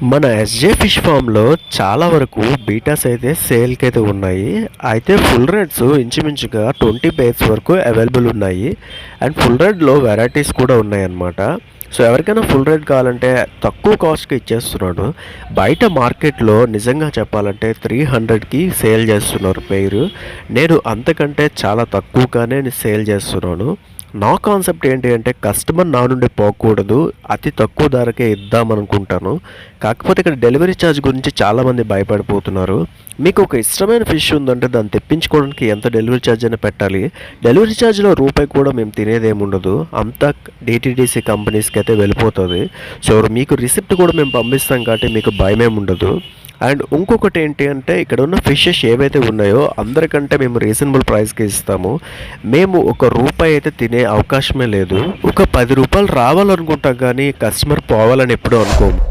మన SJ fish ఫామ్లో చాలా వరకు బీటాస్ అయితే సేల్కి అయితే ఉన్నాయి. అయితే ఫుల్ రెడ్స్ ఇంచుమించుగా 20 పేర్స్ వరకు అవైలబుల్ ఉన్నాయి. అండ్ ఫుల్ రెడ్లో వెరైటీస్ కూడా ఉన్నాయన్నమాట. సో ఎవరికైనా ఫుల్ రెడ్ కావాలంటే తక్కువ కాస్ట్కి ఇచ్చేస్తున్నాడు. బయట మార్కెట్లో నిజంగా చెప్పాలంటే 300కి సేల్ చేస్తున్నారు పేరు. నేను అంతకంటే చాలా తక్కువగానే సేల్ చేస్తున్నాను. నా కాన్సెప్ట్ ఏంటి అంటే కస్టమర్ నా నుండి పోకూడదు, అతి తక్కువ ధరకే ఇద్దామనుకుంటాను. కాకపోతే ఇక్కడ డెలివరీ ఛార్జ్ గురించి చాలామంది భయపడిపోతున్నారు. మీకు ఒక ఇష్టమైన ఫిష్ ఉందంటే దాన్ని తెప్పించుకోవడానికి ఎంత డెలివరీ ఛార్జ్ అయినా పెట్టాలి. డెలివరీ ఛార్జ్లో రూపాయి కూడా మేము తినేదేముండదు, అంతా డిటీడీసీ కంపెనీస్కి అయితే వెళ్ళిపోతుంది. సో మీకు రిసిప్ట్ కూడా మేము పంపిస్తాం కాబట్టి మీకు భయమేముండదు. అండ్ ఇంకొకటి ఏంటి అంటే ఇక్కడ ఉన్న ఫిషెస్ ఏవైతే ఉన్నాయో అందరికంటే మేము రీజనబుల్ ప్రైస్కి ఇస్తాము. మేము ఒక రూపాయి అయితే తినే అవకాశమే లేదు. ఒక 10 రూపాయలు రావాలనుకుంటాం కానీ కస్టమర్ పోవాలని ఎప్పుడూ అనుకోము.